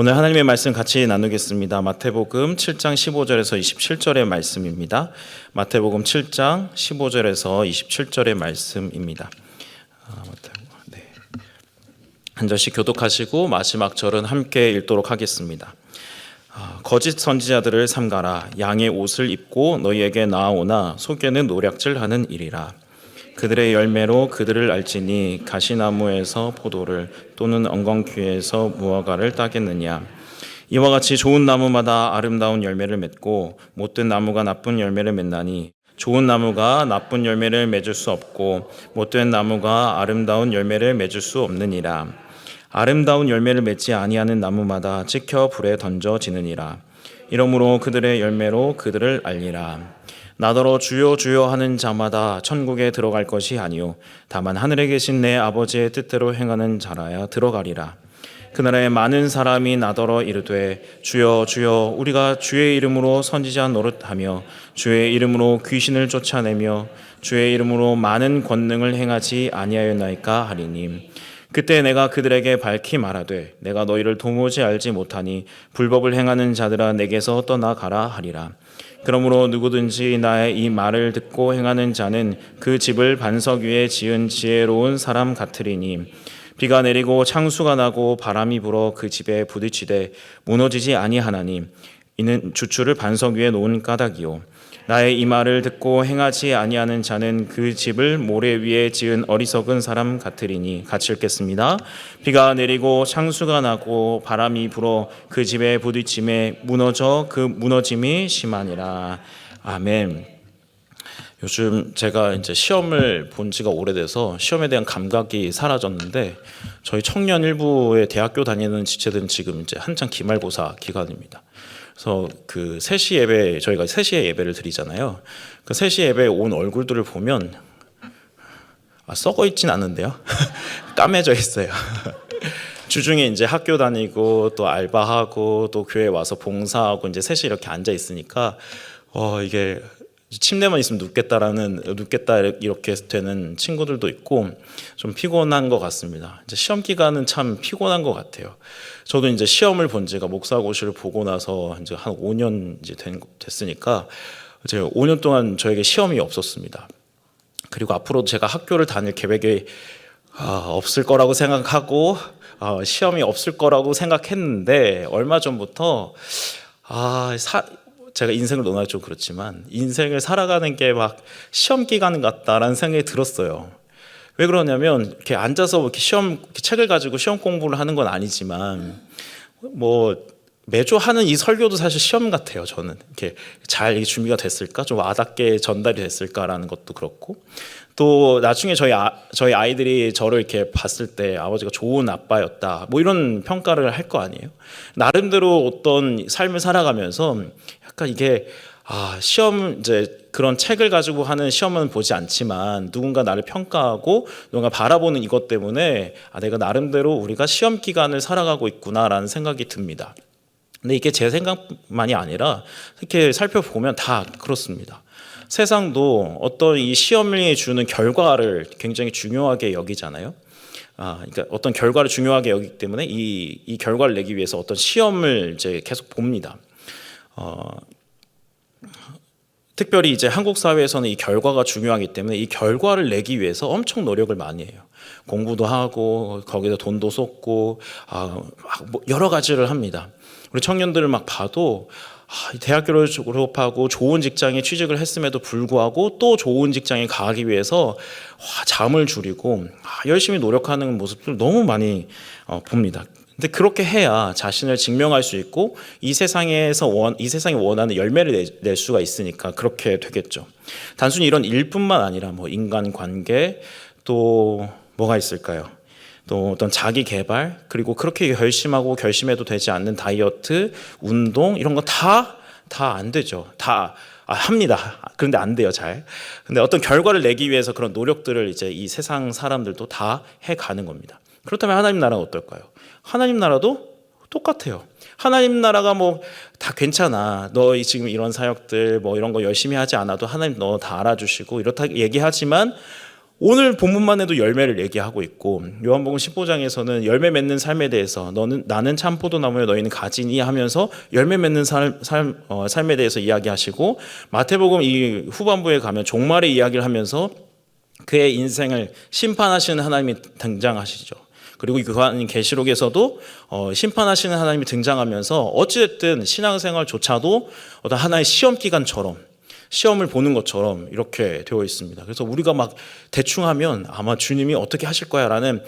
오늘 하나님의 말씀 같이 나누겠습니다. 마태복음 7장 15절에서 27절의 말씀입니다. 마태복음 7장 15절에서 27절의 말씀입니다. 한 절씩 교독하시고 마지막 절은 함께 읽도록 하겠습니다. 거짓 선지자들을 삼가라. 양의 옷을 입고 너희에게 나아오나 속에는 노략질하는 일이라. 그들의 열매로 그들을 알지니 가시나무에서 포도를 또는 엉겅퀴에서 무화과를 따겠느냐. 이와 같이 좋은 나무마다 아름다운 열매를 맺고 못된 나무가 나쁜 열매를 맺나니 좋은 나무가 나쁜 열매를 맺을 수 없고 못된 나무가 아름다운 열매를 맺을 수 없느니라. 아름다운 열매를 맺지 아니하는 나무마다 찍혀 불에 던져지느니라. 이러므로 그들의 열매로 그들을 알리라. 나더러 주여 주여 하는 자마다 천국에 들어갈 것이 아니요 다만 하늘에 계신 내 아버지의 뜻대로 행하는 자라야 들어가리라. 그날에 많은 사람이 나더러 이르되 주여 주여 우리가 주의 이름으로 선지자 노릇하며 주의 이름으로 귀신을 쫓아내며 주의 이름으로 많은 권능을 행하지 아니하였나이까 하리니 그때 내가 그들에게 밝히 말하되 내가 너희를 도무지 알지 못하니 불법을 행하는 자들아 내게서 떠나가라 하리라. 그러므로 누구든지 나의 이 말을 듣고 행하는 자는 그 집을 반석 위에 지은 지혜로운 사람 같으리니 비가 내리고 창수가 나고 바람이 불어 그 집에 부딪히되 무너지지 아니하나니 이는 주추를 반석 위에 놓은 까닭이요 나의 이 말을 듣고 행하지 아니하는 자는 그 집을 모래 위에 지은 어리석은 사람 같으리니. 같이 읽겠습니다. 비가 내리고 창수가 나고 바람이 불어 그 집에 부딪힘에 무너져 그 무너짐이 심하니라. 아멘. 요즘 제가 이제 시험을 본 지가 오래돼서 시험에 대한 감각이 사라졌는데 저희 청년 일부의 대학교 다니는 지체들은 지금 이제 한창 기말고사 기간입니다. 그래서 그 3시 예배, 저희가 3시에 예배를 드리잖아요. 그 3시 예배에 온 얼굴들을 보면 썩어 있진 않은데요. 까매져 있어요. 주중에 이제 학교 다니고 또 알바하고 또 교회 와서 봉사하고 이제 3시 이렇게 앉아 있으니까 이게 침대만 있으면 눕겠다 이렇게 되는 친구들도 있고 좀 피곤한 것 같습니다. 이제 시험 기간은 참 피곤한 것 같아요. 저도 이제 시험을 본 지가 목사고시를 보고 나서 이제 한 5년 이제 됐으니까 이제 5년 동안 저에게 시험이 없었습니다. 그리고 앞으로 제가 학교를 다닐 계획이 없을 거라고 생각하고 시험이 없을 거라고 생각했는데 얼마 전부터 제가 인생을 논하기 좀 그렇지만 인생을 살아가는 게 막 시험 기간 같다라는 생각이 들었어요. 왜 그러냐면 이렇게 앉아서 이렇게 책을 가지고 시험 공부를 하는 건 아니지만 뭐 매주 하는 이 설교도 사실 시험 같아요. 저는 이렇게 잘 준비가 됐을까, 좀 와닿게 전달이 됐을까라는 것도 그렇고 또 나중에 저희 아이들이 저를 이렇게 봤을 때 아버지가 좋은 아빠였다 뭐 이런 평가를 할 거 아니에요. 나름대로 어떤 삶을 살아가면서 약간 이게 시험 이제 그런 책을 가지고 하는 시험은 보지 않지만 누군가 나를 평가하고 누군가 바라보는 이것 때문에 내가 나름대로 우리가 시험 기간을 살아가고 있구나라는 생각이 듭니다. 근데 이게 제 생각만이 아니라 이렇게 살펴보면 다 그렇습니다. 세상도 어떤 이 시험이 주는 결과를 굉장히 중요하게 여기잖아요. 그러니까 어떤 결과를 중요하게 여기기 때문에 이 결과를 내기 위해서 어떤 시험을 이제 계속 봅니다. 특별히 이제 한국 사회에서는 이 결과가 중요하기 때문에 이 결과를 내기 위해서 엄청 노력을 많이 해요. 공부도 하고 거기다 돈도 쏟고 뭐 여러 가지를 합니다. 우리 청년들을 막 봐도 대학교를 졸업하고 좋은 직장에 취직을 했음에도 불구하고 또 좋은 직장에 가기 위해서 잠을 줄이고 열심히 노력하는 모습을 너무 많이 봅니다. 근데 그렇게 해야 자신을 증명할 수 있고 이 세상이 원하는 열매를 낼 수가 있으니까 그렇게 되겠죠. 단순히 이런 일뿐만 아니라 뭐 인간관계 또 뭐가 있을까요? 또 어떤 자기 개발, 그리고 그렇게 결심하고 결심해도 되지 않는 다이어트, 운동 이런 거 다 안 되죠. 다 합니다. 그런데 안 돼요, 잘. 근데 어떤 결과를 내기 위해서 그런 노력들을 이제 이 세상 사람들도 다 해가는 겁니다. 그렇다면 하나님 나라는 어떨까요? 하나님 나라도 똑같아요. 하나님 나라가 뭐 다 괜찮아. 너 지금 이런 사역들 뭐 이런 거 열심히 하지 않아도 하나님 너 다 알아주시고 이렇다 얘기하지만 오늘 본문만 해도 열매를 얘기하고 있고 요한복음 15장에서는 열매 맺는 삶에 대해서 나는 참 포도나무여 너희는 가지니 하면서 열매 맺는 삶에 대해서 이야기하시고, 마태복음 이 후반부에 가면 종말의 이야기를 하면서 그의 인생을 심판하시는 하나님이 등장하시죠. 그리고 그 계시록에서도 심판하시는 하나님이 등장하면서 어찌됐든 신앙생활조차도 어떤 하나의 시험 기간처럼, 시험을 보는 것처럼 이렇게 되어 있습니다. 그래서 우리가 막 대충 하면 아마 주님이 어떻게 하실 거야 라는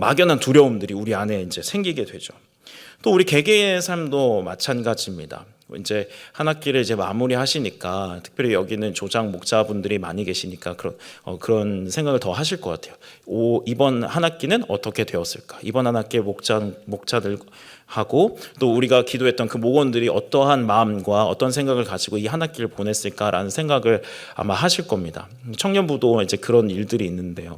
막연한 두려움들이 우리 안에 이제 생기게 되죠. 또 우리 개개인의 삶도 마찬가지입니다. 이제 한 학기를 이제 마무리하시니까, 특별히 여기는 조장 목자분들이 많이 계시니까 그런 생각을 더 하실 것 같아요. 이번 한 학기는 어떻게 되었을까? 이번 한 학기의 목자들하고 또 우리가 기도했던 그 목원들이 어떠한 마음과 어떤 생각을 가지고 이 한 학기를 보냈을까라는 생각을 아마 하실 겁니다. 청년부도 이제 그런 일들이 있는데요.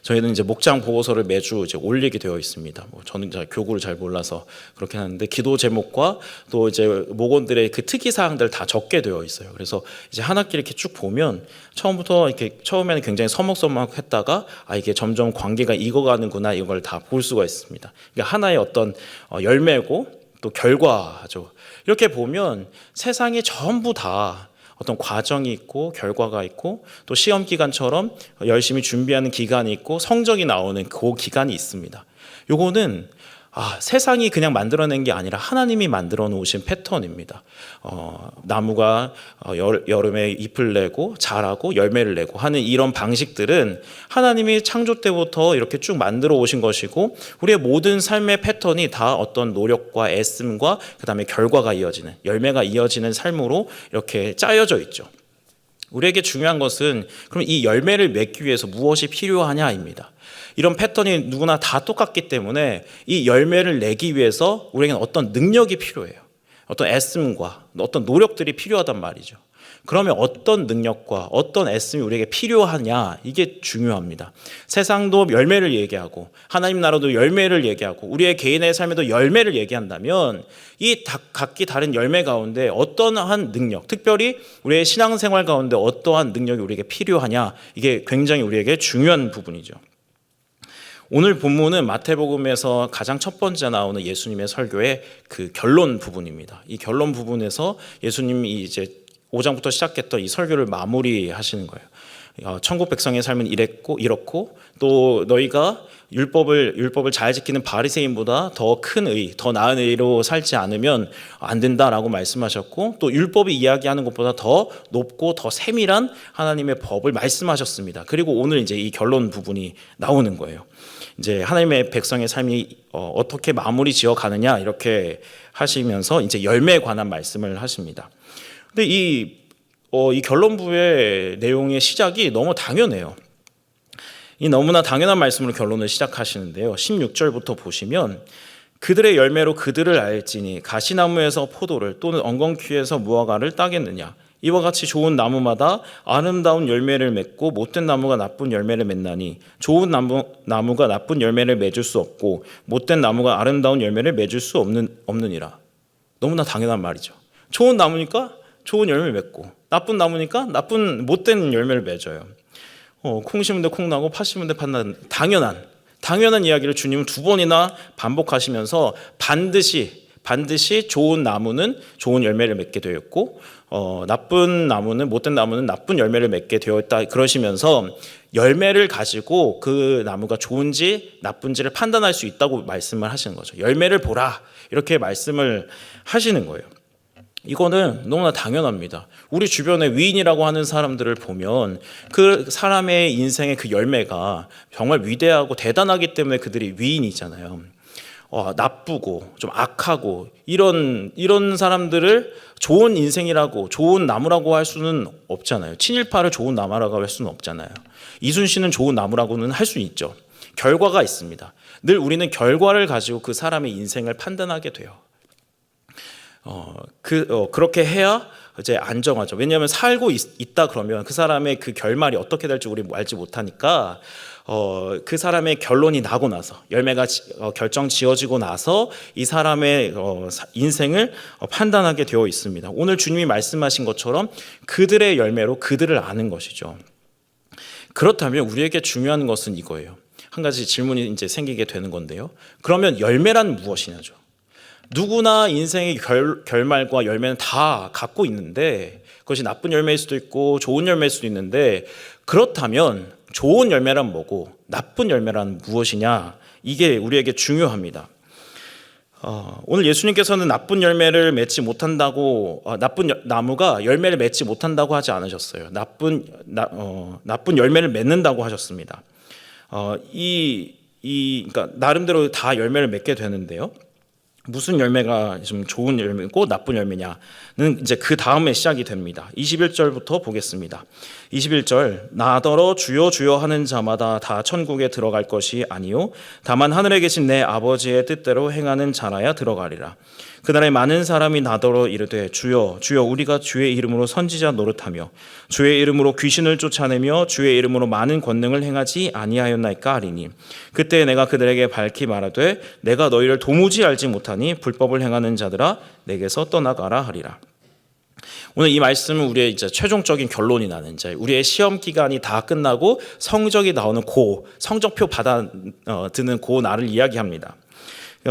저희는 이제 목장 보고서를 매주 이제 올리게 되어 있습니다. 저는 교구를 잘 몰라서 그렇게 하는데, 기도 제목과 또 이제 목원들의 그 특이 사항들 다 적게 되어 있어요. 그래서 이제 한 학기 이렇게 쭉 보면 처음부터 이렇게 처음에는 굉장히 서먹서먹했다가 이게 점점 관계가 익어가는구나, 이걸 다 볼 수가 있습니다. 그러니까 하나의 어떤 열매고 또 결과죠. 이렇게 보면 세상이 전부 다 어떤 과정이 있고 결과가 있고 또 시험 기간처럼 열심히 준비하는 기간이 있고 성적이 나오는 그 기간이 있습니다. 요거는 세상이 그냥 만들어낸 게 아니라 하나님이 만들어 놓으신 패턴입니다. 나무가 여름에 잎을 내고 자라고 열매를 내고 하는 이런 방식들은 하나님이 창조 때부터 이렇게 쭉 만들어 오신 것이고, 우리의 모든 삶의 패턴이 다 어떤 노력과 애씀과 그 다음에 결과가 이어지는, 열매가 이어지는 삶으로 이렇게 짜여져 있죠. 우리에게 중요한 것은 그럼 이 열매를 맺기 위해서 무엇이 필요하냐입니다. 이런 패턴이 누구나 다 똑같기 때문에 이 열매를 내기 위해서 우리에게는 어떤 능력이 필요해요. 어떤 애씀과 어떤 노력들이 필요하단 말이죠. 그러면 어떤 능력과 어떤 애씀이 우리에게 필요하냐, 이게 중요합니다. 세상도 열매를 얘기하고 하나님 나라도 열매를 얘기하고 우리의 개인의 삶에도 열매를 얘기한다면, 이 각기 다른 열매 가운데 어떠한 능력, 특별히 우리의 신앙생활 가운데 어떠한 능력이 우리에게 필요하냐, 이게 굉장히 우리에게 중요한 부분이죠. 오늘 본문은 마태복음에서 가장 첫 번째 나오는 예수님의 설교의 그 결론 부분입니다. 이 결론 부분에서 예수님이 이제 5장부터 시작했던 이 설교를 마무리하시는 거예요. 천국 백성의 삶은 이렇고 또 너희가 율법을 잘 지키는 바리새인보다 더 큰 의, 더 나은 의로 살지 않으면 안 된다라고 말씀하셨고, 또 율법이 이야기하는 것보다 더 높고 더 세밀한 하나님의 법을 말씀하셨습니다. 그리고 오늘 이제 이 결론 부분이 나오는 거예요. 이제 하나님의 백성의 삶이 어떻게 마무리 지어 가느냐, 이렇게 하시면서 이제 열매에 관한 말씀을 하십니다. 근데 이 결론부의 내용의 시작이 너무 당연해요. 이 너무나 당연한 말씀으로 결론을 시작하시는데요. 16절부터 보시면, 그들의 열매로 그들을 알지니 가시나무에서 포도를 또는 엉겅퀴에서 무화과를 따겠느냐. 이와 같이 좋은 나무마다 아름다운 열매를 맺고 못된 나무가 나쁜 열매를 맺나니, 좋은 나무가 나쁜 열매를 맺을 수 없고 못된 나무가 아름다운 열매를 맺을 수 없느니라. 너무나 당연한 말이죠. 좋은 나무니까 좋은 열매를 맺고, 나쁜 나무니까 못된 열매를 맺어요. 콩 심은데 콩 나고 팥 심은데 팥 나는 당연한 이야기를 주님은 두 번이나 반복하시면서 반드시 좋은 나무는 좋은 열매를 맺게 되었고 못된 나무는 나쁜 열매를 맺게 되었다, 그러시면서 열매를 가지고 그 나무가 좋은지 나쁜지를 판단할 수 있다고 말씀을 하시는 거죠. 열매를 보라, 이렇게 말씀을 하시는 거예요. 이거는 너무나 당연합니다. 우리 주변에 위인이라고 하는 사람들을 보면 그 사람의 인생의 그 열매가 정말 위대하고 대단하기 때문에 그들이 위인이잖아요. 나쁘고 좀 악하고 이런 사람들을 좋은 인생이라고, 좋은 나무라고 할 수는 없잖아요. 친일파를 좋은 나무라고 할 수는 없잖아요. 이순신은 좋은 나무라고는 할 수 있죠. 결과가 있습니다. 늘 우리는 결과를 가지고 그 사람의 인생을 판단하게 돼요. 그렇게 해야 이제 안정하죠. 왜냐하면 살고 있다 그러면 그 사람의 그 결말이 어떻게 될지 우리 알지 못하니까 그 사람의 결론이 나고 나서, 열매가 결정 지어지고 나서 이 사람의 인생을 판단하게 되어 있습니다. 오늘 주님이 말씀하신 것처럼 그들의 열매로 그들을 아는 것이죠. 그렇다면 우리에게 중요한 것은 이거예요. 한 가지 질문이 이제 생기게 되는 건데요. 그러면 열매란 무엇이냐죠. 누구나 인생의 결말과 열매는 다 갖고 있는데 그것이 나쁜 열매일 수도 있고 좋은 열매일 수도 있는데 그렇다면 좋은 열매란 뭐고 나쁜 열매란 무엇이냐 이게 우리에게 중요합니다. 오늘 예수님께서는 나쁜 열매를 맺지 못한다고 나쁜 나무가 열매를 맺지 못한다고 하지 않으셨어요. 나쁜 열매를 맺는다고 하셨습니다. 그러니까 나름대로 다 열매를 맺게 되는데요. 무슨 열매가 좀 좋은 열매고 나쁜 열매냐는 이제 그 다음에 시작이 됩니다. 21절부터 보겠습니다. 21절 나더러 주여 주여 하는 자마다 다 천국에 들어갈 것이 아니요 다만 하늘에 계신 내 아버지의 뜻대로 행하는 자라야 들어가리라. 그날에 많은 사람이 나더러 이르되 주여 주여 우리가 주의 이름으로 선지자 노릇하며 주의 이름으로 귀신을 쫓아내며 주의 이름으로 많은 권능을 행하지 아니하였나이까 하리니 그때 내가 그들에게 밝히 말하되 내가 너희를 도무지 알지 못하니 불법을 행하는 자들아 내게서 떠나가라 하리라. 오늘 이 말씀은 우리의 이제 최종적인 결론이 나는 이제 우리의 시험 기간이 다 끝나고 성적이 나오는 성적표 드는 날을 이야기합니다.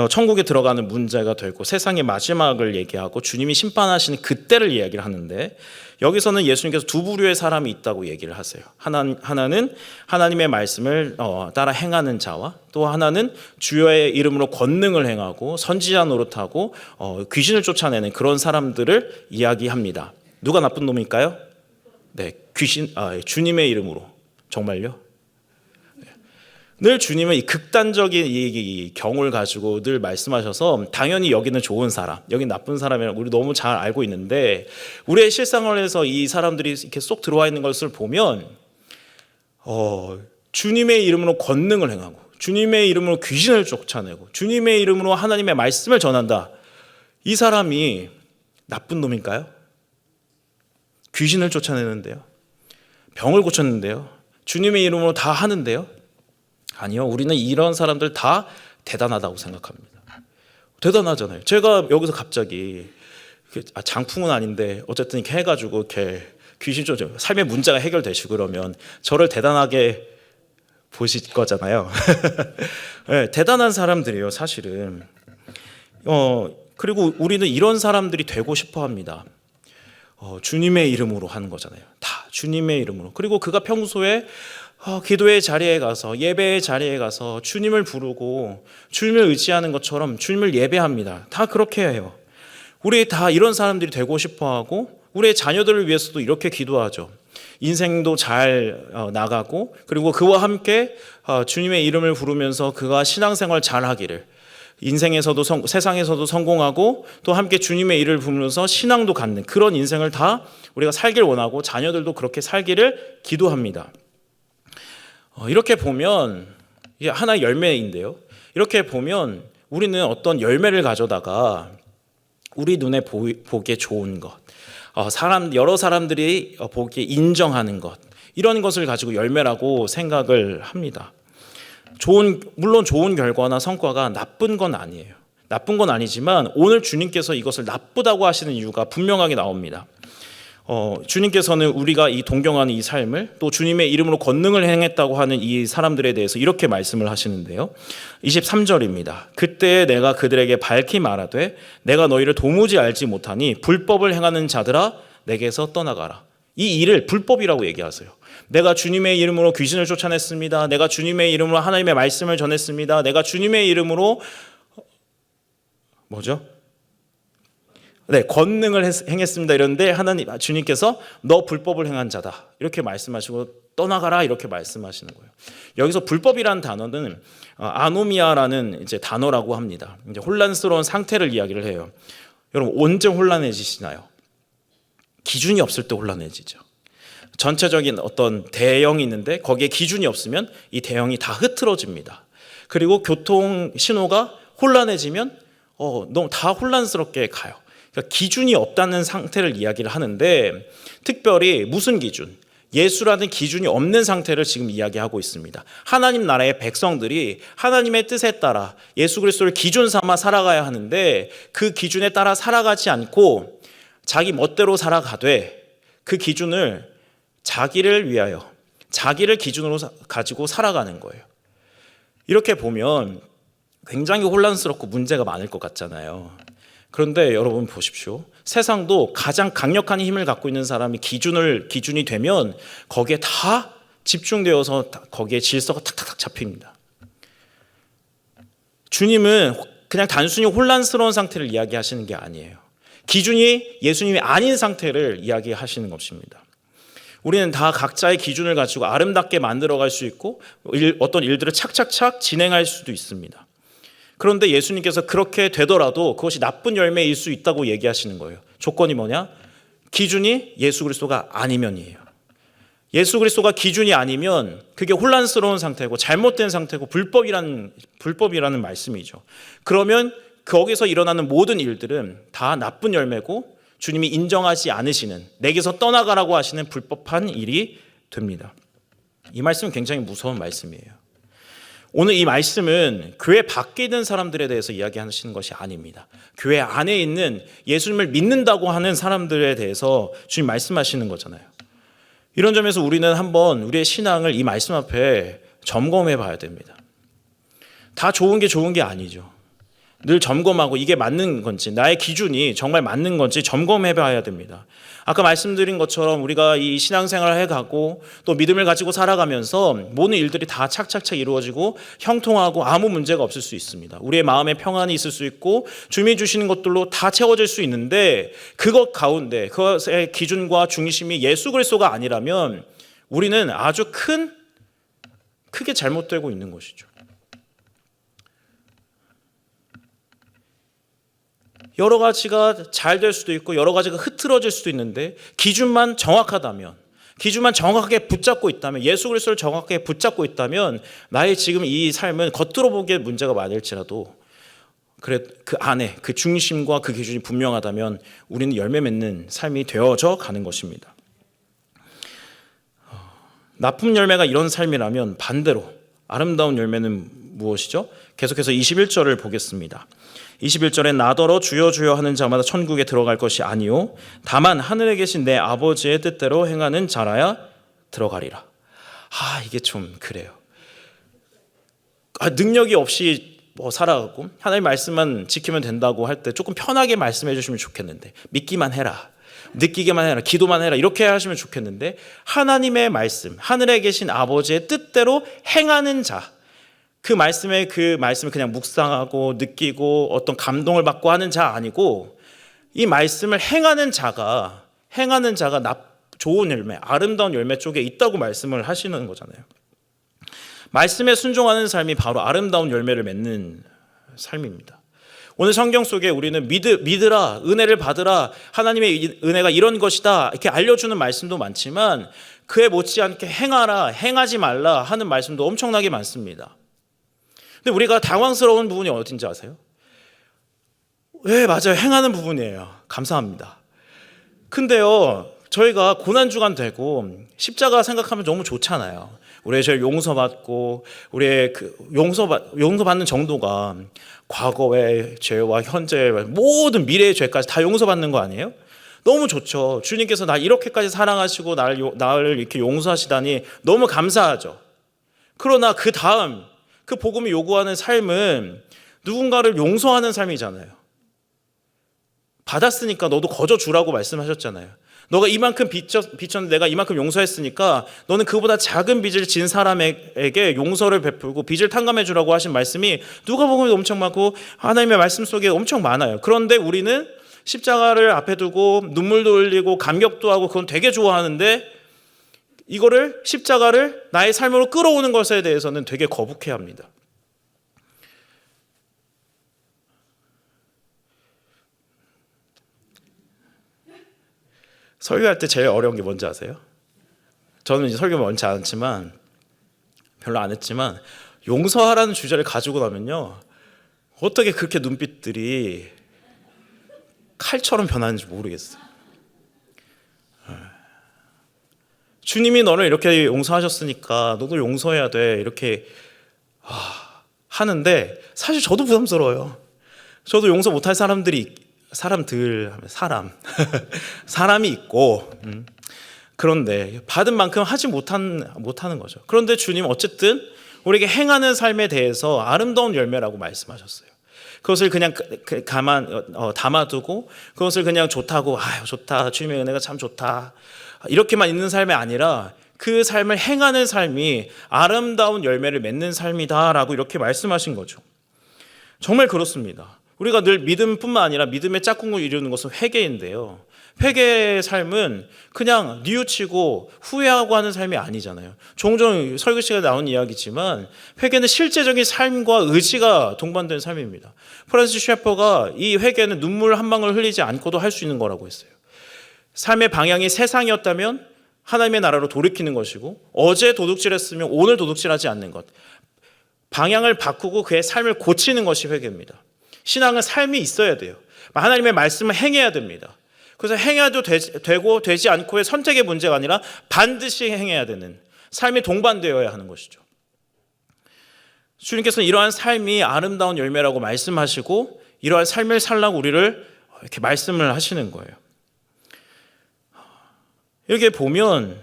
천국에 들어가는 문제가 되고 세상의 마지막을 얘기하고 주님이 심판하시는 그때를 이야기를 하는데 여기서는 예수님께서 두 부류의 사람이 있다고 얘기를 하세요. 하나는 하나님의 말씀을 따라 행하는 자와 또 하나는 주의 이름으로 권능을 행하고 선지자 노릇하고 귀신을 쫓아내는 그런 사람들을 이야기합니다. 누가 나쁜 놈일까요? 네, 주님의 이름으로. 정말요? 늘 주님은 이 극단적인 이 경우를 가지고 늘 말씀하셔서 당연히 여기는 좋은 사람, 여기는 나쁜 사람이라고 우리 너무 잘 알고 있는데 우리의 실생활에서 이 사람들이 이렇게 쏙 들어와 있는 것을 보면 주님의 이름으로 권능을 행하고 주님의 이름으로 귀신을 쫓아내고 주님의 이름으로 하나님의 말씀을 전한다. 이 사람이 나쁜 놈일까요? 귀신을 쫓아내는데요. 병을 고쳤는데요. 주님의 이름으로 다 하는데요. 아니요. 우리는 이런 사람들 다 대단하다고 생각합니다. 대단하잖아요. 제가 여기서 갑자기 장풍은 아닌데 어쨌든 이렇게 해가지고 이렇게 귀신 좀 삶의 문제가 해결되시고 그러면 저를 대단하게 보실 거잖아요. 네, 대단한 사람들이에요, 사실은. 그리고 우리는 이런 사람들이 되고 싶어 합니다. 주님의 이름으로 하는 거잖아요. 다 주님의 이름으로. 그리고 그가 평소에 기도의 자리에 가서 예배의 자리에 가서 주님을 부르고 주님을 의지하는 것처럼 주님을 예배합니다. 다 그렇게 해요. 우리 다 이런 사람들이 되고 싶어하고 우리의 자녀들을 위해서도 이렇게 기도하죠. 인생도 잘 나가고 그리고 그와 함께 주님의 이름을 부르면서 그가 신앙생활 잘하기를 인생에서도 세상에서도 성공하고 또 함께 주님의 일을 부르면서 신앙도 갖는 그런 인생을 다 우리가 살길 원하고 자녀들도 그렇게 살기를 기도합니다. 이렇게 보면 이게 하나의 열매인데요. 이렇게 보면 우리는 어떤 열매를 가져다가 우리 눈에 보기에 좋은 것, 여러 사람들이 보기에 인정하는 것 이런 것을 가지고 열매라고 생각을 합니다. 물론 좋은 결과나 성과가 나쁜 건 아니에요. 나쁜 건 아니지만 오늘 주님께서 이것을 나쁘다고 하시는 이유가 분명하게 나옵니다. 주님께서는 우리가 이 동경하는 이 삶을 또 주님의 이름으로 권능을 행했다고 하는 이 사람들에 대해서 이렇게 말씀을 하시는데요. 23절입니다. 그때 내가 그들에게 밝히 말하되 내가 너희를 도무지 알지 못하니 불법을 행하는 자들아 내게서 떠나가라. 이 일을 불법이라고 얘기하세요. 내가 주님의 이름으로 귀신을 쫓아냈습니다. 내가 주님의 이름으로 하나님의 말씀을 전했습니다. 내가 주님의 이름으로 권능을 행했습니다. 이런데 주님께서 너 불법을 행한 자다. 이렇게 말씀하시고 떠나가라 이렇게 말씀하시는 거예요. 여기서 불법이라는 단어는 아노미아라는 이제 단어라고 합니다. 이제 혼란스러운 상태를 이야기를 해요. 여러분 언제 혼란해지시나요? 기준이 없을 때 혼란해지죠. 전체적인 어떤 대형이 있는데 거기에 기준이 없으면 이 대형이 다 흐트러집니다. 그리고 교통 신호가 혼란해지면 너무 다 혼란스럽게 가요. 그러니까 기준이 없다는 상태를 이야기를 하는데 특별히 무슨 기준? 예수라는 기준이 없는 상태를 지금 이야기하고 있습니다. 하나님 나라의 백성들이 하나님의 뜻에 따라 예수 그리스도를 기준 삼아 살아가야 하는데 그 기준에 따라 살아가지 않고 자기 멋대로 살아가되 그 기준을 자기를 위하여 자기를 기준으로 가지고 살아가는 거예요. 이렇게 보면 굉장히 혼란스럽고 문제가 많을 것 같잖아요. 그런데 여러분 보십시오. 세상도 가장 강력한 힘을 갖고 있는 사람이 기준이 되면 거기에 다 집중되어서 거기에 질서가 탁탁탁 잡힙니다. 주님은 그냥 단순히 혼란스러운 상태를 이야기하시는 게 아니에요. 기준이 예수님이 아닌 상태를 이야기하시는 것입니다. 우리는 다 각자의 기준을 가지고 아름답게 만들어갈 수 있고 어떤 일들을 착착착 진행할 수도 있습니다. 그런데 예수님께서 그렇게 되더라도 그것이 나쁜 열매일 수 있다고 얘기하시는 거예요. 조건이 뭐냐? 기준이 예수 그리스도가 아니면이에요. 예수 그리스도가 기준이 아니면 그게 혼란스러운 상태고 잘못된 상태고 불법이라는 말씀이죠. 그러면 거기서 일어나는 모든 일들은 다 나쁜 열매고 주님이 인정하지 않으시는, 내게서 떠나가라고 하시는 불법한 일이 됩니다. 이 말씀은 굉장히 무서운 말씀이에요. 오늘 이 말씀은 교회 밖에 있는 사람들에 대해서 이야기하시는 것이 아닙니다. 교회 안에 있는 예수님을 믿는다고 하는 사람들에 대해서 주님 말씀하시는 거잖아요. 이런 점에서 우리는 한번 우리의 신앙을 이 말씀 앞에 점검해 봐야 됩니다. 다 좋은 게 아니죠. 늘 점검하고 이게 맞는 건지, 나의 기준이 정말 맞는 건지 점검해 봐야 됩니다. 아까 말씀드린 것처럼 우리가 이 신앙생활을 해가고 또 믿음을 가지고 살아가면서 모든 일들이 다 착착착 이루어지고 형통하고 아무 문제가 없을 수 있습니다. 우리의 마음에 평안이 있을 수 있고 주님이 주시는 것들로 다 채워질 수 있는데 그것 가운데 그것의 기준과 중심이 예수 그리스도가 아니라면 우리는 아주 크게 잘못되고 있는 것이죠. 여러 가지가 잘 될 수도 있고 여러 가지가 흐트러질 수도 있는데 기준만 정확하다면, 기준만 정확하게 붙잡고 있다면, 예수 그리스도를 정확하게 붙잡고 있다면 나의 지금 이 삶은 겉으로 보기에 문제가 많을지라도 그래 그 안에 그 중심과 그 기준이 분명하다면 우리는 열매 맺는 삶이 되어져 가는 것입니다. 나쁜 열매가 이런 삶이라면 반대로 아름다운 열매는 무엇이죠? 계속해서 21절을 보겠습니다. 21절에 나더러 주여 주여 하는 자마다 천국에 들어갈 것이 아니요 다만 하늘에 계신 내 아버지의 뜻대로 행하는 자라야 들어가리라. 이게 좀 그래요. 능력이 없이 살아가고 하나님 말씀만 지키면 된다고 할 때 조금 편하게 말씀해 주시면 좋겠는데, 믿기만 해라, 느끼기만 해라, 기도만 해라, 이렇게 하시면 좋겠는데, 하나님의 말씀, 하늘에 계신 아버지의 뜻대로 행하는 자, 그 말씀을 그냥 묵상하고 느끼고 어떤 감동을 받고 하는 자 아니고, 이 말씀을 행하는 자가 좋은 열매, 아름다운 열매 쪽에 있다고 말씀을 하시는 거잖아요. 말씀에 순종하는 삶이 바로 아름다운 열매를 맺는 삶입니다. 오늘 성경 속에 우리는 믿으라, 은혜를 받으라, 하나님의 은혜가 이런 것이다 이렇게 알려주는 말씀도 많지만 그에 못지않게 행하라, 행하지 말라 하는 말씀도 엄청나게 많습니다. 근데 우리가 당황스러운 부분이 어딘지 아세요? 네, 맞아요. 행하는 부분이에요. 감사합니다. 근데요, 저희가 고난주간 되고 십자가 생각하면 너무 좋잖아요. 우리의 죄를 용서받고 우리의 용서받는 정도가 과거의 죄와 현재의 모든 미래의 죄까지 다 용서받는 거 아니에요? 너무 좋죠. 주님께서 나 이렇게까지 사랑하시고 나를 이렇게 용서하시다니 너무 감사하죠. 그러나 그 다음 그 복음이 요구하는 삶은 누군가를 용서하는 삶이잖아요. 받았으니까 너도 거저 주라고 말씀하셨잖아요. 너가 이만큼 빚졌는데 내가 이만큼 용서했으니까 너는 그보다 작은 빚을 진 사람에게 용서를 베풀고 빚을 탕감해 주라고 하신 말씀이 누가복음에도 엄청 많고 하나님의 말씀 속에 엄청 많아요. 그런데 우리는 십자가를 앞에 두고 눈물도 흘리고 감격도 하고 그건 되게 좋아하는데 이거를 십자가를 나의 삶으로 끌어오는 것에 대해서는 되게 거북해합니다. 설교할 때 제일 어려운 게 뭔지 아세요? 저는 이제 설교 많지 않지만 별로 안 했지만 용서하라는 주제를 가지고 나면요 어떻게 그렇게 눈빛들이 칼처럼 변하는지 모르겠어요. 주님이 너를 이렇게 용서하셨으니까 너도 용서해야 돼 이렇게 하는데 사실 저도 부담스러워요. 저도 용서 못할 사람이 있고 그런데 받은 만큼 하지 못하는 거죠. 그런데 주님 어쨌든 우리에게 행하는 삶에 대해서 아름다운 열매라고 말씀하셨어요. 그것을 그냥 담아두고 그것을 그냥 좋다고, 아유 좋다, 주님의 은혜가 참 좋다, 이렇게만 있는 삶이 아니라 그 삶을 행하는 삶이 아름다운 열매를 맺는 삶이다라고 이렇게 말씀하신 거죠. 정말 그렇습니다. 우리가 늘 믿음뿐만 아니라 믿음의 짝꿍을 이루는 것은 회개인데요, 회개의 삶은 그냥 뉘우치고 후회하고 하는 삶이 아니잖아요. 종종 설교 시간에 나온 이야기지만 회개는 실제적인 삶과 의지가 동반된 삶입니다. 프란시스 셰퍼가 이 회개는 눈물 한 방울 흘리지 않고도 할 수 있는 거라고 했어요. 삶의 방향이 세상이었다면 하나님의 나라로 돌이키는 것이고, 어제 도둑질했으면 오늘 도둑질하지 않는 것, 방향을 바꾸고 그의 삶을 고치는 것이 회개입니다. 신앙은 삶이 있어야 돼요. 하나님의 말씀을 행해야 됩니다. 그래서 행해도 되고 되지 않고의 선택의 문제가 아니라 반드시 행해야 되는 삶이 동반되어야 하는 것이죠. 주님께서는 이러한 삶이 아름다운 열매라고 말씀하시고 이러한 삶을 살라고 우리를 이렇게 말씀을 하시는 거예요. 이렇게 보면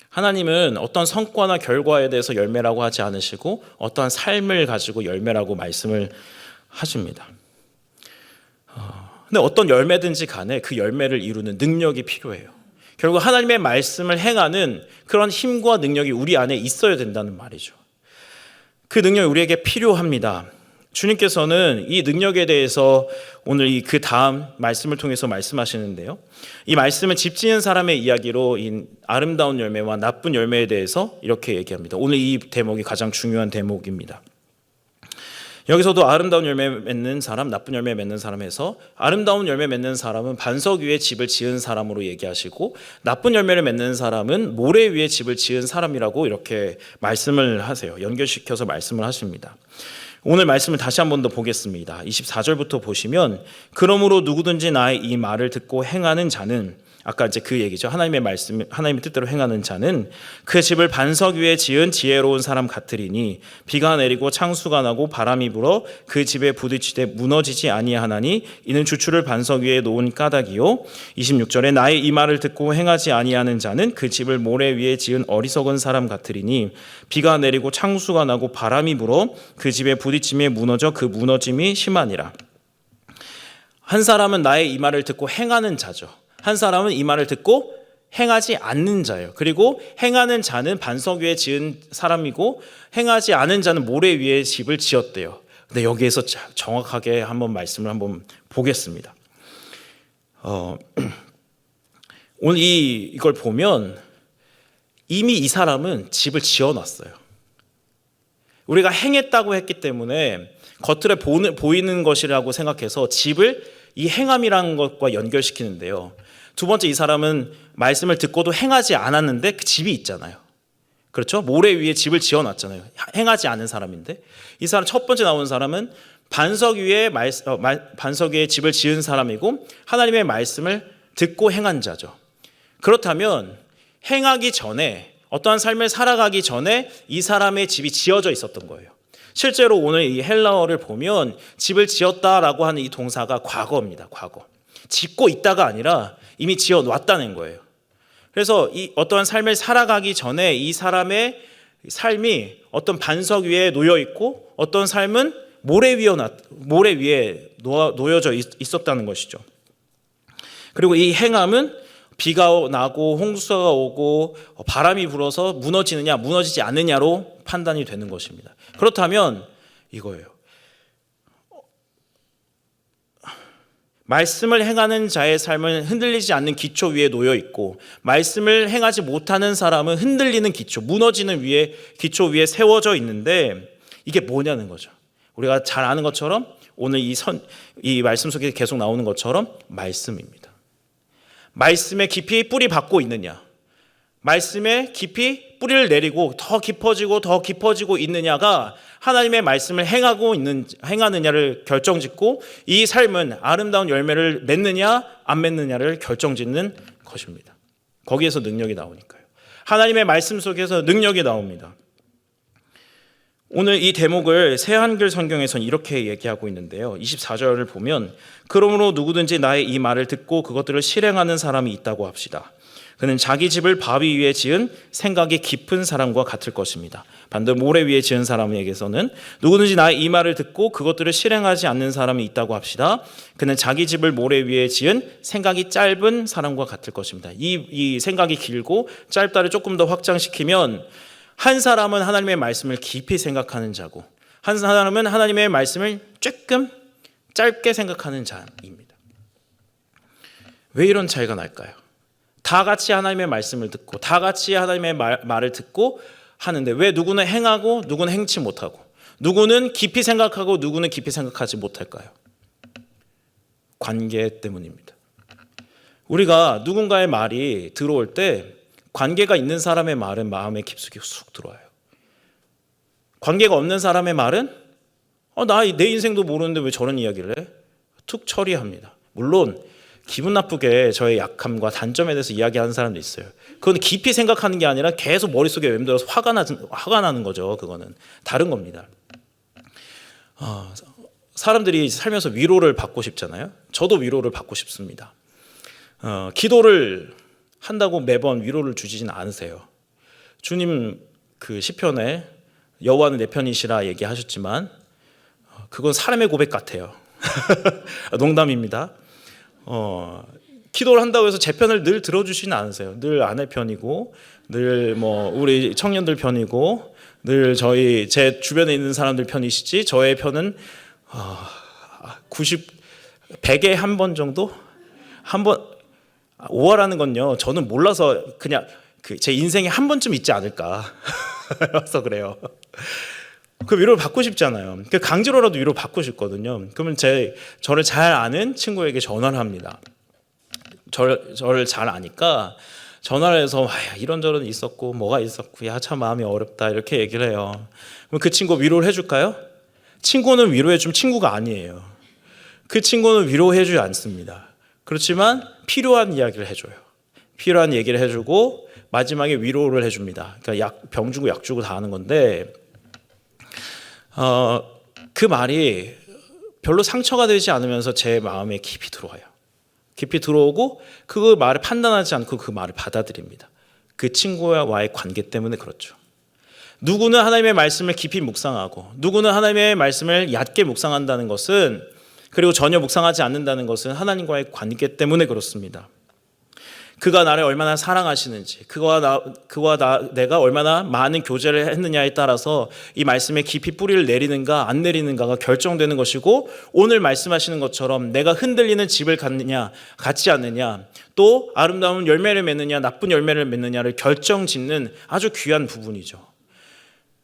하나님은 어떤 성과나 결과에 대해서 열매라고 하지 않으시고 어떠한 삶을 가지고 열매라고 말씀을 하십니다. 근데 어떤 열매든지 간에 그 열매를 이루는 능력이 필요해요. 결국 하나님의 말씀을 행하는 그런 힘과 능력이 우리 안에 있어야 된다는 말이죠. 그 능력이 우리에게 필요합니다. 주님께서는 이 능력에 대해서 오늘 그 다음 말씀을 통해서 말씀하시는데요, 이 말씀은 집 지은 사람의 이야기로 이 아름다운 열매와 나쁜 열매에 대해서 이렇게 얘기합니다. 오늘 이 대목이 가장 중요한 대목입니다. 여기서도 아름다운 열매 맺는 사람, 나쁜 열매 맺는 사람에서 아름다운 열매 맺는 사람은 반석 위에 집을 지은 사람으로 얘기하시고, 나쁜 열매를 맺는 사람은 모래 위에 집을 지은 사람이라고 이렇게 말씀을 하세요. 연결시켜서 말씀을 하십니다. 오늘 말씀을 다시 한 번 더 보겠습니다. 24절부터 보시면, 그러므로 누구든지 나의 이 말을 듣고 행하는 자는, 아까 이제 그 얘기죠. 하나님의 말씀, 하나님의 뜻대로 행하는 자는 그 집을 반석 위에 지은 지혜로운 사람 같으리니 비가 내리고 창수가 나고 바람이 불어 그 집에 부딪히되 무너지지 아니하나니 이는 주추를 반석 위에 놓은 까닭이요. 26절에 나의 이 말을 듣고 행하지 아니하는 자는 그 집을 모래 위에 지은 어리석은 사람 같으리니 비가 내리고 창수가 나고 바람이 불어 그 집에 부딪힘에 무너져 그 무너짐이 심하니라. 한 사람은 나의 이 말을 듣고 행하는 자죠. 한 사람은 이 말을 듣고 행하지 않는 자예요. 그리고 행하는 자는 반석 위에 지은 사람이고 행하지 않은 자는 모래 위에 집을 지었대요. 근데 여기에서 정확하게 한번 말씀을 한번 보겠습니다. 오늘 이걸 보면 이미 이 사람은 집을 지어놨어요. 우리가 행했다고 했기 때문에 겉으로 보이는 것이라고 생각해서 집을 이 행함이라는 것과 연결시키는데요. 두 번째, 이 사람은 말씀을 듣고도 행하지 않았는데 그 집이 있잖아요. 그렇죠? 모래 위에 집을 지어놨잖아요. 행하지 않은 사람인데, 이 사람 첫 번째 나오는 사람은 반석 위에 집을 지은 사람이고 하나님의 말씀을 듣고 행한 자죠. 그렇다면 행하기 전에, 어떠한 삶을 살아가기 전에 이 사람의 집이 지어져 있었던 거예요. 실제로 오늘 이 헬라어를 보면 집을 지었다라고 하는 이 동사가 과거입니다. 과거. 짓고 있다가 아니라 이미 지어 놨다는 거예요. 그래서 이 어떠한 삶을 살아가기 전에 이 사람의 삶이 어떤 반석 위에 놓여 있고 어떤 삶은 모래 위에 놓여져 있었다는 것이죠. 그리고 이 행함은 비가 나고 홍수가 오고 바람이 불어서 무너지느냐 무너지지 않느냐로 판단이 되는 것입니다. 그렇다면 이거예요. 말씀을 행하는 자의 삶은 흔들리지 않는 기초 위에 놓여 있고, 말씀을 행하지 못하는 사람은 흔들리는 기초, 무너지는 기초 위에 세워져 있는데, 이게 뭐냐는 거죠. 우리가 잘 아는 것처럼 오늘 이 말씀 속에 계속 나오는 것처럼 말씀입니다. 말씀에 깊이 뿌리 박고 있느냐, 말씀에 깊이 뿌리를 내리고 더 깊어지고 있느냐가 하나님의 말씀을 행하느냐를 결정짓고, 이 삶은 아름다운 열매를 맺느냐 안 맺느냐를 결정짓는 것입니다. 거기에서 능력이 나오니까요. 하나님의 말씀 속에서 능력이 나옵니다. 오늘 이 대목을 새한글 성경에서는 이렇게 얘기하고 있는데요. 24절을 보면, 그러므로 누구든지 나의 이 말을 듣고 그것들을 실행하는 사람이 있다고 합시다. 그는 자기 집을 바위 위에 지은 생각이 깊은 사람과 같을 것입니다. 반대로 모래 위에 지은 사람에게서는 누구든지 나의 이 말을 듣고 그것들을 실행하지 않는 사람이 있다고 합시다. 그는 자기 집을 모래 위에 지은 생각이 짧은 사람과 같을 것입니다. 이 생각이 길고 짧다를 조금 더 확장시키면 한 사람은 하나님의 말씀을 깊이 생각하는 자고 한 사람은 하나님의 말씀을 조금 짧게 생각하는 자입니다. 왜 이런 차이가 날까요? 다 같이 하나님의 말씀을 듣고 다 같이 하나님의 말을 듣고 하는데 왜 누구는 행하고 누구는 행치 못하고 누구는 깊이 생각하고 누구는 깊이 생각하지 못할까요? 관계 때문입니다. 우리가 누군가의 말이 들어올 때 관계가 있는 사람의 말은 마음에 깊숙이 쑥 들어와요. 관계가 없는 사람의 말은 내 인생도 모르는데 왜 저런 이야기를 해? 툭 처리합니다. 물론 기분 나쁘게 저의 약함과 단점에 대해서 이야기하는 사람도 있어요. 그건 깊이 생각하는 게 아니라 계속 머릿속에 맴돌아서 화가 나는 거죠. 그거는 다른 겁니다. 사람들이 살면서 위로를 받고 싶잖아요. 저도 위로를 받고 싶습니다. 기도를 한다고 매번 위로를 주지는 않으세요. 주님 그 시편에 여호와는 내 편이시라 얘기하셨지만 그건 사람의 고백 같아요. 농담입니다. 기도를 한다고 해서 제 편을 늘 들어주시는 않으세요. 늘 아내 편이고 늘 우리 청년들 편이고 늘 제 주변에 있는 사람들 편이시지 저의 편은 100에 한 번 정도? 한 번 5화라는 건요. 저는 몰라서 그냥 제 인생에 한 번쯤 있지 않을까 그래서 그래요. 그 위로를 받고 싶잖아요. 강제로라도 위로 받고 싶거든요. 그러면 저를 잘 아는 친구에게 전화를 합니다. 저를 잘 아니까 전화를 해서 이런저런 있었고 뭐가 있었고 참 마음이 어렵다 이렇게 얘기를 해요. 그럼 그 친구 위로를 해줄까요? 친구는 위로해주면 친구가 아니에요. 그 친구는 위로해주지 않습니다. 그렇지만 필요한 이야기를 해줘요. 필요한 얘기를 해주고 마지막에 위로를 해줍니다. 그러니까 병 주고 약 주고 다 하는 건데 그 말이 별로 상처가 되지 않으면서 제 마음에 깊이 들어와요. 깊이 들어오고 그 말을 판단하지 않고 그 말을 받아들입니다. 그 친구와의 관계 때문에 그렇죠. 누구는 하나님의 말씀을 깊이 묵상하고 누구는 하나님의 말씀을 얕게 묵상한다는 것은 그리고 전혀 묵상하지 않는다는 것은 하나님과의 관계 때문에 그렇습니다. 그가 나를 얼마나 사랑하시는지 내가 얼마나 많은 교제를 했느냐에 따라서 이 말씀에 깊이 뿌리를 내리는가 안 내리는가가 결정되는 것이고 오늘 말씀하시는 것처럼 내가 흔들리는 집을 갖지 않느냐 또 아름다운 열매를 맺느냐 나쁜 열매를 맺느냐를 결정짓는 아주 귀한 부분이죠.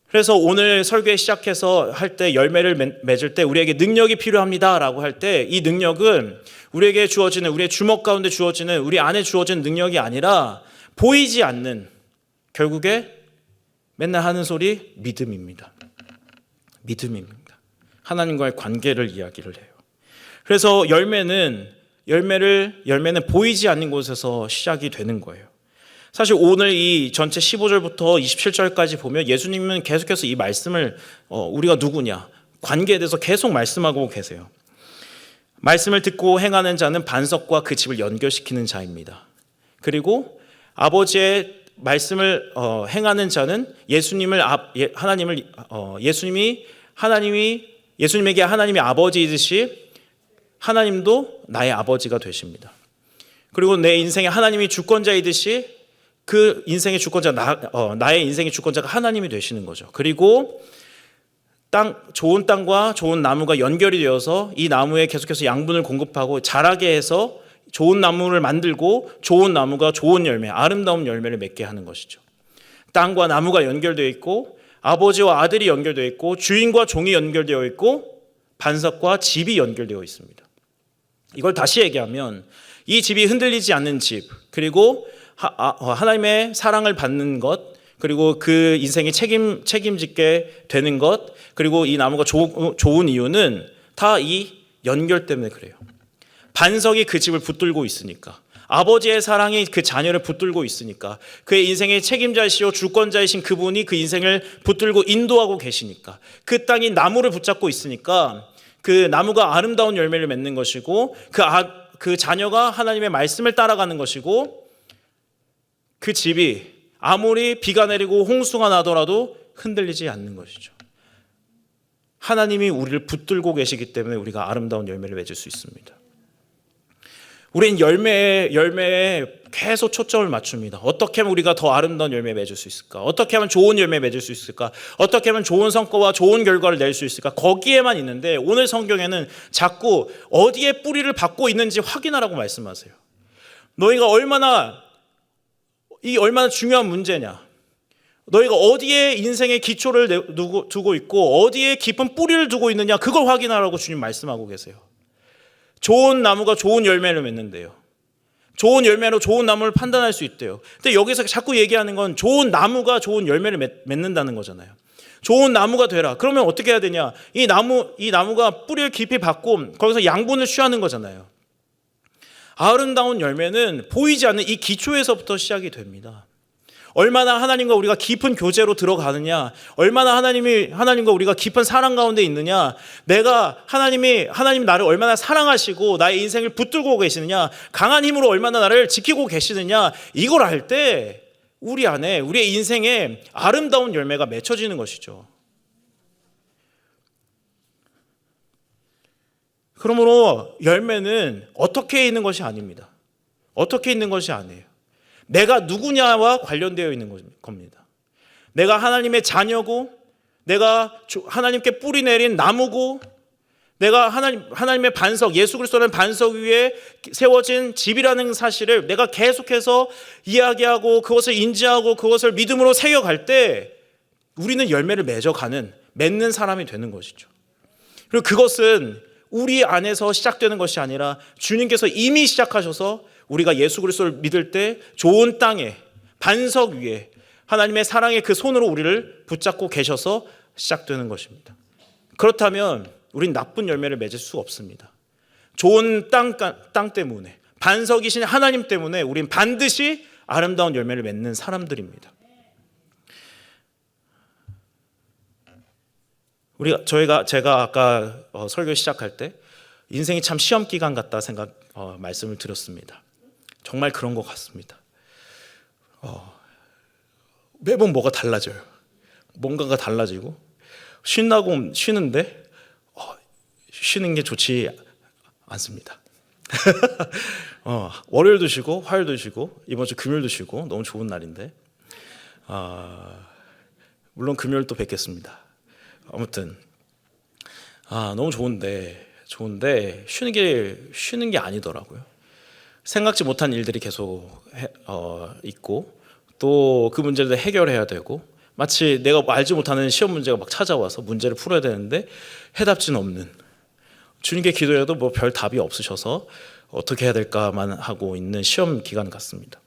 그래서 오늘 설교에 시작해서 할 때 열매를 맺을 때 우리에게 능력이 필요합니다라고 할 때 이 능력은 우리에게 주어지는 우리의 주먹 가운데 주어지는 우리 안에 주어진 능력이 아니라 보이지 않는 결국에 맨날 하는 소리 믿음입니다. 믿음입니다. 하나님과의 관계를 이야기를 해요. 그래서 열매는 보이지 않는 곳에서 시작이 되는 거예요. 사실 오늘 이 전체 15절부터 27절까지 보면 예수님은 계속해서 이 말씀을 우리가 누구냐 관계에 대해서 계속 말씀하고 계세요. 말씀을 듣고 행하는 자는 반석과 그 집을 연결시키는 자입니다. 그리고 아버지의 말씀을 행하는 자는 예수님에게 하나님이 아버지이듯이 하나님도 나의 아버지가 되십니다. 그리고 내 인생에 하나님이 주권자이듯이 그 인생의 주권자 나의 인생의 주권자가 하나님이 되시는 거죠. 그리고 좋은 땅과 좋은 나무가 연결이 되어서 이 나무에 계속해서 양분을 공급하고 자라게 해서 좋은 나무를 만들고 좋은 나무가 좋은 열매, 아름다운 열매를 맺게 하는 것이죠. 땅과 나무가 연결되어 있고 아버지와 아들이 연결되어 있고 주인과 종이 연결되어 있고 반석과 집이 연결되어 있습니다. 이걸 다시 얘기하면 이 집이 흔들리지 않는 집 그리고 하나님의 사랑을 받는 것 그리고 그 인생에 책임지게 되는 것 그리고 이 나무가 좋은 이유는 다 이 연결 때문에 그래요. 반석이 그 집을 붙들고 있으니까 아버지의 사랑이 그 자녀를 붙들고 있으니까 그의 인생의 책임자이시오 주권자이신 그분이 그 인생을 붙들고 인도하고 계시니까 그 땅이 나무를 붙잡고 있으니까 그 나무가 아름다운 열매를 맺는 것이고 그 자녀가 하나님의 말씀을 따라가는 것이고 그 집이 아무리 비가 내리고 홍수가 나더라도 흔들리지 않는 것이죠. 하나님이 우리를 붙들고 계시기 때문에 우리가 아름다운 열매를 맺을 수 있습니다. 우린 열매에 계속 초점을 맞춥니다. 어떻게 하면 우리가 더 아름다운 열매 맺을 수 있을까? 어떻게 하면 좋은 열매 맺을 수 있을까? 어떻게 하면 좋은 성과와 좋은 결과를 낼 수 있을까? 거기에만 있는데 오늘 성경에는 자꾸 어디에 뿌리를 받고 있는지 확인하라고 말씀하세요. 너희가 얼마나 중요한 문제냐? 너희가 어디에 인생의 기초를 두고 있고 어디에 깊은 뿌리를 두고 있느냐? 그걸 확인하라고 주님 말씀하고 계세요. 좋은 나무가 좋은 열매를 맺는데요. 좋은 열매로 좋은 나무를 판단할 수 있대요. 근데 여기서 자꾸 얘기하는 건 좋은 나무가 좋은 열매를 맺는다는 거잖아요. 좋은 나무가 되라. 그러면 어떻게 해야 되냐? 이 나무가 뿌리를 깊이 받고 거기서 양분을 취하는 거잖아요. 아름다운 열매는 보이지 않는 이 기초에서부터 시작이 됩니다. 얼마나 하나님과 우리가 깊은 교제로 들어가느냐, 얼마나 하나님과 우리가 깊은 사랑 가운데 있느냐, 하나님 나를 얼마나 사랑하시고 나의 인생을 붙들고 계시느냐, 강한 힘으로 얼마나 나를 지키고 계시느냐, 이걸 알 때 우리 안에 우리의 인생에 아름다운 열매가 맺혀지는 것이죠. 그러므로 열매는 어떻게 있는 것이 아닙니다. 어떻게 있는 것이 아니에요. 내가 누구냐와 관련되어 있는 겁니다. 내가 하나님의 자녀고, 내가 하나님께 뿌리 내린 나무고, 내가 하나님의 반석, 예수 그리스도라는 반석 위에 세워진 집이라는 사실을 내가 계속해서 이야기하고 그것을 인지하고 그것을 믿음으로 새겨갈 때 우리는 열매를 맺는 사람이 되는 것이죠. 그리고 그것은 우리 안에서 시작되는 것이 아니라 주님께서 이미 시작하셔서 우리가 예수 그리스도를 믿을 때 좋은 땅에 반석 위에 하나님의 사랑의 그 손으로 우리를 붙잡고 계셔서 시작되는 것입니다. 그렇다면 우린 나쁜 열매를 맺을 수 없습니다. 좋은 땅 때문에, 반석이신 하나님 때문에 우린 반드시 아름다운 열매를 맺는 사람들입니다. 제가 아까 설교 시작할 때 인생이 참 시험 기간 같다 말씀을 드렸습니다. 정말 그런 것 같습니다. 매번 뭐가 달라져요. 뭔가가 달라지고 쉰다고 쉬는데 쉬는 게 좋지 않습니다. 월요일도 쉬고 화요일도 쉬고 이번 주 금요일도 쉬고 너무 좋은 날인데 물론 금요일 또 뵙겠습니다. 아무튼 너무 좋은데 쉬는 게 아니더라고요. 생각지 못한 일들이 계속 있고 또 그 문제를 해결해야 되고 마치 내가 알지 못하는 시험 문제가 막 찾아와서 문제를 풀어야 되는데 해답지는 없는, 주님께 기도해도 뭐 별 답이 없으셔서 어떻게 해야 될까만 하고 있는 시험 기간 같습니다.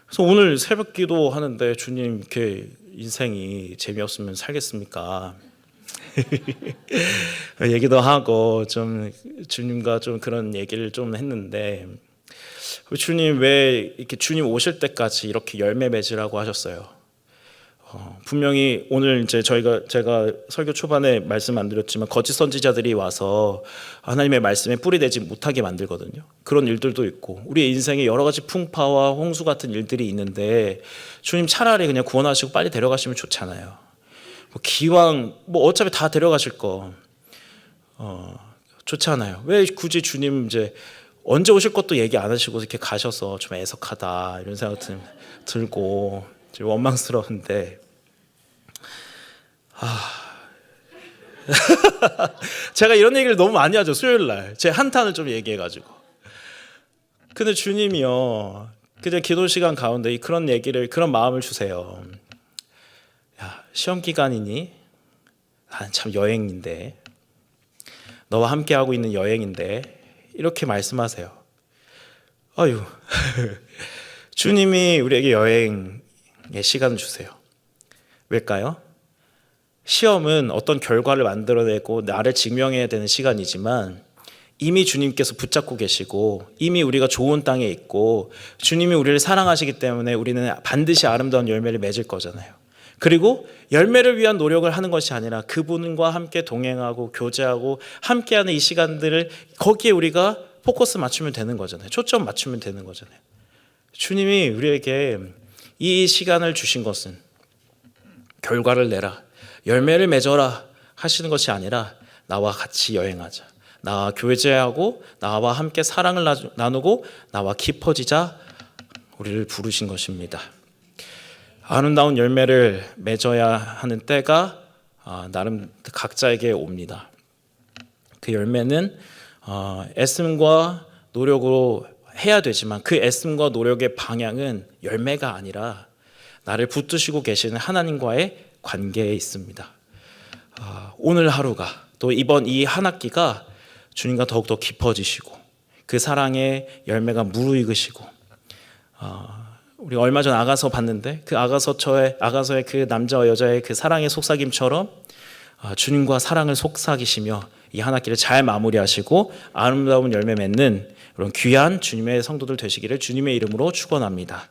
그래서 오늘 새벽 기도 하는데 주님 이렇게 인생이 재미없으면 살겠습니까? 얘기도 하고 좀 주님과 좀 그런 얘기를 좀 했는데 주님 왜 이렇게 주님 오실 때까지 이렇게 열매 맺으라고 하셨어요? 분명히 오늘 이제 제가 설교 초반에 말씀 안 드렸지만 거짓 선지자들이 와서 하나님의 말씀에 뿌리되지 못하게 만들거든요. 그런 일들도 있고 우리의 인생에 여러 가지 풍파와 홍수 같은 일들이 있는데 주님 차라리 그냥 구원하시고 빨리 데려가시면 좋잖아요. 기왕 어차피 다 데려가실 거 좋잖아요. 왜 굳이 주님 이제 언제 오실 것도 얘기 안 하시고 이렇게 가셔서 좀 애석하다 이런 생각 들고 좀 원망스러운데 제가 이런 얘기를 너무 많이 하죠. 수요일날 제 한탄을 좀 얘기해가지고. 근데 주님이요 그냥 기도 시간 가운데 그런 마음을 주세요. 야, 시험 기간이니? 참 여행인데 너와 함께 하고 있는 여행인데 이렇게 말씀하세요. 아유 주님이 우리에게 여행의 시간을 주세요. 왜일까요? 시험은 어떤 결과를 만들어내고 나를 증명해야 되는 시간이지만 이미 주님께서 붙잡고 계시고 이미 우리가 좋은 땅에 있고 주님이 우리를 사랑하시기 때문에 우리는 반드시 아름다운 열매를 맺을 거잖아요. 그리고 열매를 위한 노력을 하는 것이 아니라 그분과 함께 동행하고 교제하고 함께하는 이 시간들을 거기에 우리가 포커스 맞추면 되는 거잖아요. 초점 맞추면 되는 거잖아요. 주님이 우리에게 이 시간을 주신 것은 결과를 내라, 열매를 맺어라 하시는 것이 아니라 나와 같이 여행하자, 나와 교제하고 나와 함께 사랑을 나누고 나와 깊어지자 우리를 부르신 것입니다. 아름다운 열매를 맺어야 하는 때가 나름 각자에게 옵니다. 그 열매는 애씀과 노력으로 해야 되지만 그 애씀과 노력의 방향은 열매가 아니라 나를 붙드시고 계시는 하나님과의 관계에 있습니다. 오늘 하루가 또 이번 이 한 학기가 주님과 더욱더 깊어지시고 그 사랑의 열매가 무르익으시고 우리 얼마 전 아가서 봤는데 그 아가서의 그 남자와 여자의 그 사랑의 속삭임처럼 주님과 사랑을 속삭이시며 이 한 학기를 잘 마무리하시고 아름다운 열매 맺는 그런 귀한 주님의 성도들 되시기를 주님의 이름으로 축원합니다.